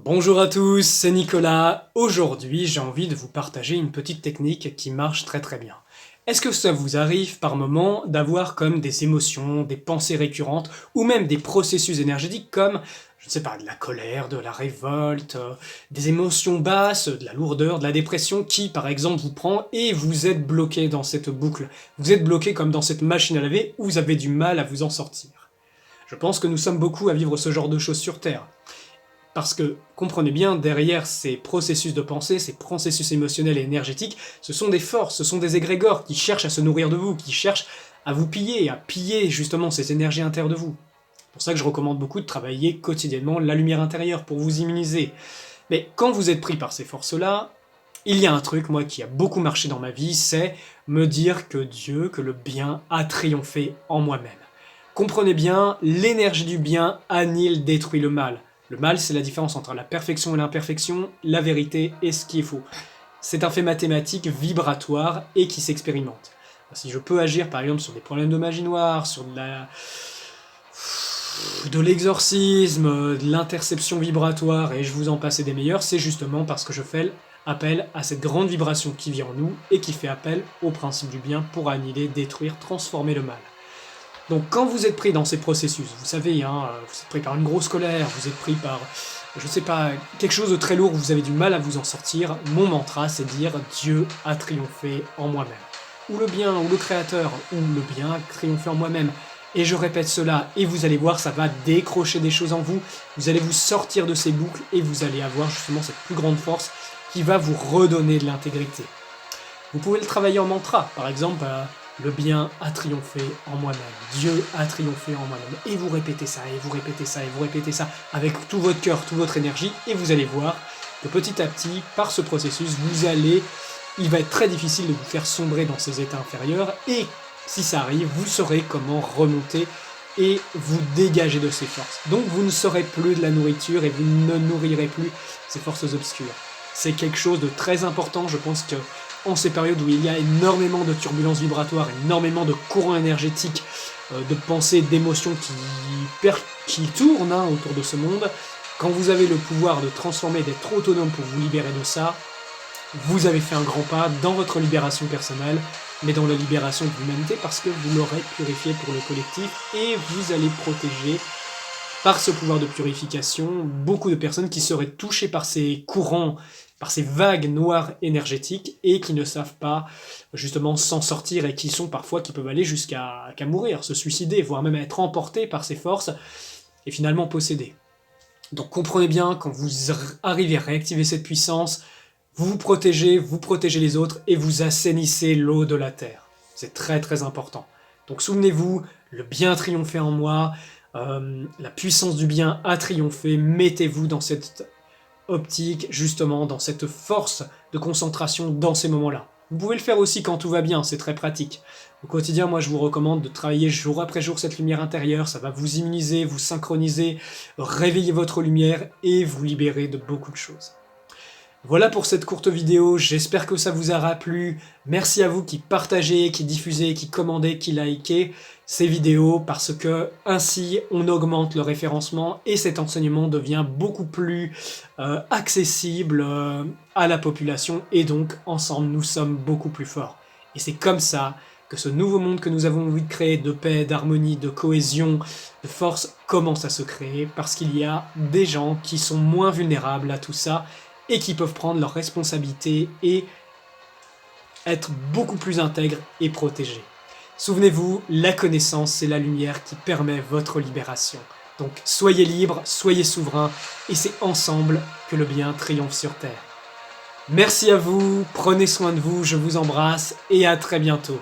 Bonjour à tous, c'est Nicolas. Aujourd'hui, j'ai envie de vous partager une petite technique qui marche très bien. Est-ce que ça vous arrive par moment d'avoir comme des émotions, des pensées récurrentes ou même des processus énergétiques comme, je ne sais pas, de la colère, de la révolte, des émotions basses, de la lourdeur, de la dépression qui, par exemple, vous prend et vous êtes bloqué dans cette boucle. Vous êtes bloqué comme dans cette machine à laver où vous avez du mal à vous en sortir. Je pense que nous sommes beaucoup à vivre ce genre de choses sur Terre. Parce que, comprenez bien, derrière ces processus de pensée, ces processus émotionnels et énergétiques, ce sont des forces, ce sont des égrégores qui cherchent à se nourrir de vous, qui cherchent à vous piller, à piller justement ces énergies intérieures de vous. C'est pour ça que je recommande beaucoup de travailler quotidiennement la lumière intérieure pour vous immuniser. Mais quand vous êtes pris par ces forces-là, il y a un truc, moi, qui a beaucoup marché dans ma vie, c'est me dire que Dieu, que le bien a triomphé en moi-même. Comprenez bien, l'énergie du bien annule, détruit le mal. Le mal, c'est la différence entre la perfection et l'imperfection, la vérité et ce qui est faux. C'est un fait mathématique vibratoire et qui s'expérimente. Si je peux agir par exemple sur des problèmes de magie noire, sur de l'exorcisme, de l'interception vibratoire et je vous en passe et des meilleurs, c'est justement parce que je fais appel à cette grande vibration qui vit en nous et qui fait appel au principe du bien pour annihiler, détruire, transformer le mal. Donc quand vous êtes pris dans ces processus, vous savez, vous êtes pris par une grosse colère, vous êtes pris par, je sais pas, quelque chose de très lourd, vous avez du mal à vous en sortir, mon mantra c'est dire Dieu a triomphé en moi-même. Ou le bien, ou le créateur, ou le bien a triomphé en moi-même. Et je répète cela, et vous allez voir, ça va décrocher des choses en vous, vous allez vous sortir de ces boucles, et vous allez avoir justement cette plus grande force qui va vous redonner de l'intégrité. Vous pouvez le travailler en mantra, par exemple, le bien a triomphé en moi-même, Dieu a triomphé en moi-même, et vous répétez ça, et vous répétez ça, et vous répétez ça, avec tout votre cœur, toute votre énergie, et vous allez voir que petit à petit, par ce processus, il va être très difficile de vous faire sombrer dans ces états inférieurs, et si ça arrive, vous saurez comment remonter et vous dégager de ces forces. Donc vous ne serez plus de la nourriture, et vous ne nourrirez plus ces forces obscures. C'est quelque chose de très important, je pense que en ces périodes où il y a énormément de turbulences vibratoires, énormément de courants énergétiques, de pensées, d'émotions qui tournent autour de ce monde, quand vous avez le pouvoir de transformer, d'être autonome pour vous libérer de ça, vous avez fait un grand pas dans votre libération personnelle, mais dans la libération de l'humanité, parce que vous l'aurez purifié pour le collectif, et vous allez protéger, par ce pouvoir de purification, beaucoup de personnes qui seraient touchées par ces courants, par ces vagues noires énergétiques et qui ne savent pas justement s'en sortir et qui peuvent aller jusqu'à mourir, se suicider, voire même être emportés par ces forces et finalement possédés. Donc comprenez bien, quand vous arrivez à réactiver cette puissance, vous protégez les autres et vous assainissez l'eau de la terre. C'est très important. Donc souvenez-vous, le bien a triomphé en moi, la puissance du bien a triomphé, mettez-vous dans cette optique, justement, dans cette force de concentration dans ces moments-là. Vous pouvez le faire aussi quand tout va bien, c'est très pratique. Au quotidien, moi je vous recommande de travailler jour après jour cette lumière intérieure, ça va vous immuniser, vous synchroniser, réveiller votre lumière et vous libérer de beaucoup de choses. Voilà pour cette courte vidéo, j'espère que ça vous aura plu. Merci à vous qui partagez, qui diffusez, qui commandez, qui likez ces vidéos parce que ainsi on augmente le référencement et cet enseignement devient beaucoup plus accessible à la population et donc ensemble nous sommes beaucoup plus forts. Et c'est comme ça que ce nouveau monde que nous avons envie de créer de paix, d'harmonie, de cohésion, de force commence à se créer parce qu'il y a des gens qui sont moins vulnérables à tout ça et qui peuvent prendre leurs responsabilités et être beaucoup plus intègres et protégés. Souvenez-vous, la connaissance, c'est la lumière qui permet votre libération. Donc soyez libres, soyez souverains, et c'est ensemble que le bien triomphe sur Terre. Merci à vous, prenez soin de vous, je vous embrasse, et à très bientôt.